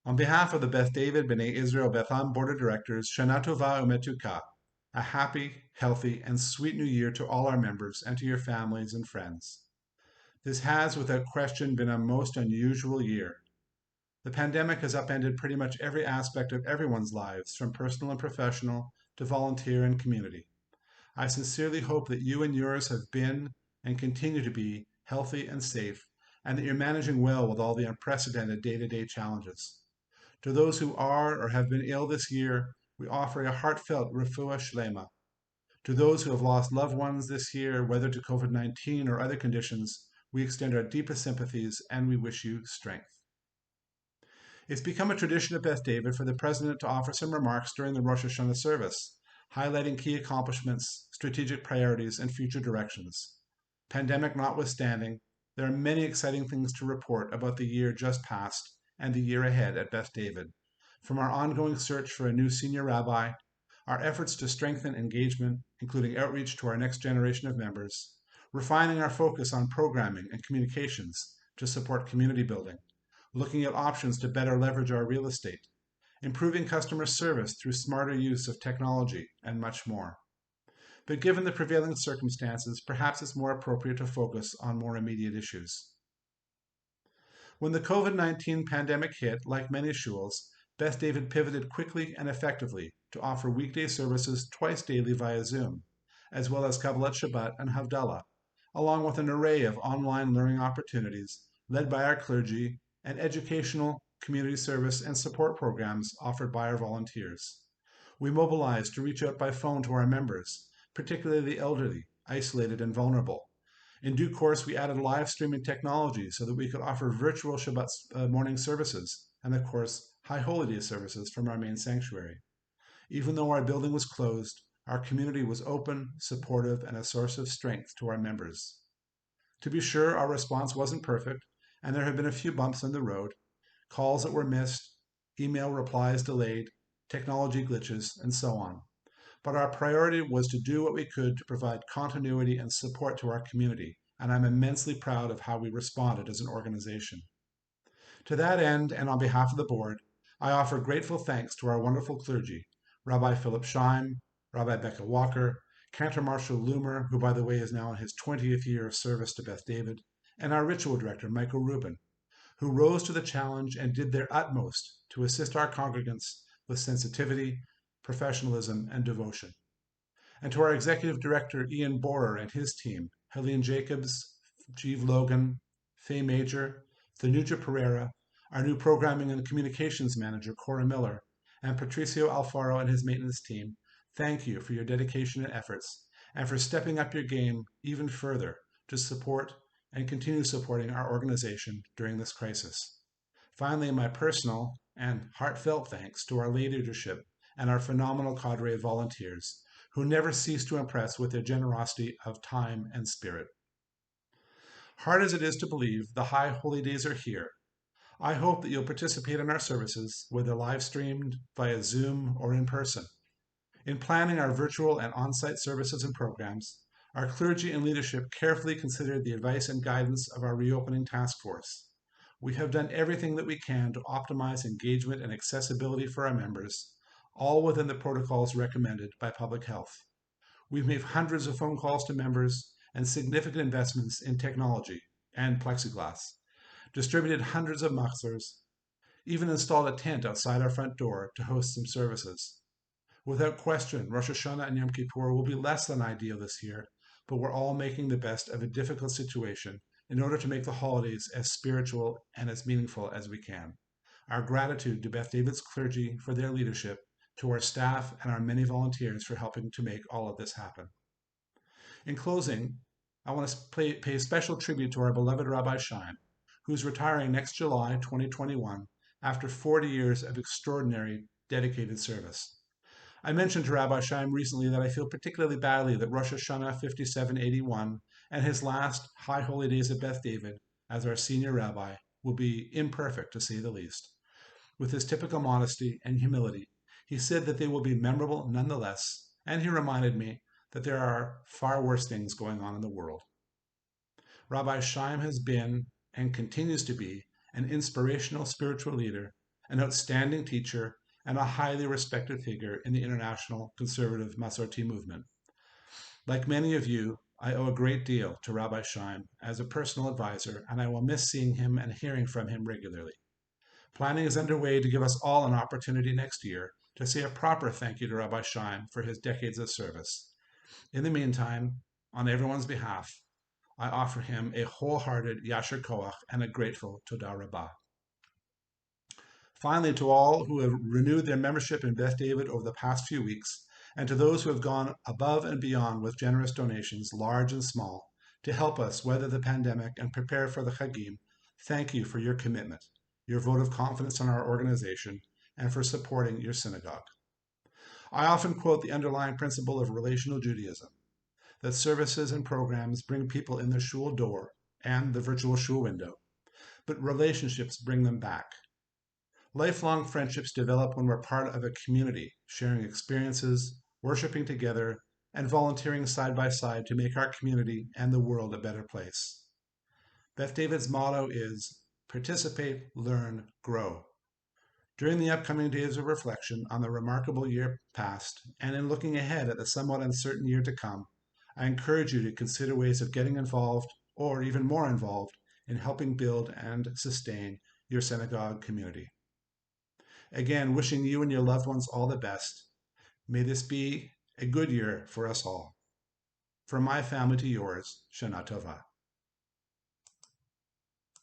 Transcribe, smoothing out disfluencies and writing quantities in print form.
On behalf of the Beth David B'nai Israel Beth Am Board of Directors, Shana Tova Umetuka, a happy, healthy, and sweet new year to all our members and to your families and friends. This has, without question, been a most unusual year. The pandemic has upended pretty much every aspect of everyone's lives, from personal and professional to volunteer and community. I sincerely hope that you and yours have been and continue to be healthy and safe, and that you're managing well with all the unprecedented day-to-day challenges. To those who are or have been ill this year, we offer a heartfelt refuah shlema. To those who have lost loved ones this year, whether to COVID-19 or other conditions, we extend our deepest sympathies and we wish you strength. It's become a tradition at Beth David for the President to offer some remarks during the Rosh Hashanah service, highlighting key accomplishments, strategic priorities, and future directions. Pandemic notwithstanding, there are many exciting things to report about the year just past and the year ahead at Beth David, from our ongoing search for a new senior rabbi, our efforts to strengthen engagement, including outreach to our next generation of members, refining our focus on programming and communications to support community building, looking at options to better leverage our real estate, improving customer service through smarter use of technology, and much more. But given the prevailing circumstances, perhaps it's more appropriate to focus on more immediate issues. When the COVID-19 pandemic hit, like many shuls, Beth David pivoted quickly and effectively to offer weekday services twice daily via Zoom, as well as Kabbalat Shabbat and Havdalah, along with an array of online learning opportunities led by our clergy and educational, community service, and support programs offered by our volunteers. We mobilized to reach out by phone to our members, particularly the elderly, isolated, and vulnerable. In due course, we added live streaming technology so that we could offer virtual Shabbat morning services and, of course, High Holy Day services from our main sanctuary. Even though our building was closed, our community was open, supportive, and a source of strength to our members. To be sure, our response wasn't perfect, and there have been a few bumps in the road, calls that were missed, email replies delayed, technology glitches, and so on. But our priority was to do what we could to provide continuity and support to our community, and I'm immensely proud of how we responded as an organization. To that end, and on behalf of the board, I offer grateful thanks to our wonderful clergy, Rabbi Philip Scheim, Rabbi Becca Walker, Cantor Marshall Loomer, who by the way is now in his 20th year of service to Beth David, and our ritual director, Michael Rubin, who rose to the challenge and did their utmost to assist our congregants with sensitivity, professionalism, and devotion. And to our executive director, Ian Borer, and his team, Helene Jacobs, Jeeve Logan, Faye Major, Thanuja Pereira, our new programming and communications manager, Cora Miller, and Patricio Alfaro and his maintenance team, thank you for your dedication and efforts, and for stepping up your game even further to support and continue supporting our organization during this crisis. Finally, my personal and heartfelt thanks to our lay leadership and our phenomenal cadre of volunteers who never cease to impress with their generosity of time and spirit. Hard as it is to believe, the high holy days are here. I hope that you'll participate in our services, whether live streamed via Zoom or in person. In planning our virtual and on-site services and programs, our clergy and leadership carefully considered the advice and guidance of our reopening task force. We have done everything that we can to optimize engagement and accessibility for our members, all within the protocols recommended by public health. We've made hundreds of phone calls to members and significant investments in technology and plexiglass, distributed hundreds of machzors, even installed a tent outside our front door to host some services. Without question, Rosh Hashanah and Yom Kippur will be less than ideal this year, but we're all making the best of a difficult situation in order to make the holidays as spiritual and as meaningful as we can. Our gratitude to Beth David's clergy for their leadership, to our staff and our many volunteers for helping to make all of this happen. In closing, I want to pay special tribute to our beloved Rabbi Scheim, who's retiring next July 2021 after 40 years of extraordinary, dedicated service. I mentioned to Rabbi Scheim recently that I feel particularly badly that Rosh Hashanah 5781 and his last High Holy Days at Beth David as our senior rabbi will be imperfect, to say the least. With his typical modesty and humility, he said that they will be memorable nonetheless, and he reminded me that there are far worse things going on in the world. Rabbi Scheim has been and continues to be an inspirational spiritual leader an outstanding teacher, and a highly respected figure in the international conservative Masorti movement. Like many of you, I owe a great deal to Rabbi Scheim as a personal advisor, and I will miss seeing him and hearing from him regularly. Planning is underway to give us all an opportunity next year to say a proper thank you to Rabbi Scheim for his decades of service. In the meantime, on everyone's behalf, I offer him a wholehearted Yasher Koach and a grateful Todah Rabbah. Finally, to all who have renewed their membership in Beth David over the past few weeks, and to those who have gone above and beyond with generous donations, large and small, to help us weather the pandemic and prepare for the Chagim, thank you for your commitment, your vote of confidence in our organization, and for supporting your synagogue. I often quote the underlying principle of relational Judaism, that services and programs bring people in the shul door and the virtual shul window, but relationships bring them back. Lifelong friendships develop when we're part of a community, sharing experiences, worshiping together, and volunteering side by side to make our community and the world a better place. Beth David's motto is participate, learn, grow. During the upcoming days of reflection on the remarkable year past, and in looking ahead at the somewhat uncertain year to come, I encourage you to consider ways of getting involved, or even more involved, in helping build and sustain your synagogue community. Again, wishing you and your loved ones all the best. May this be a good year for us all. From my family to yours, Shana Tova.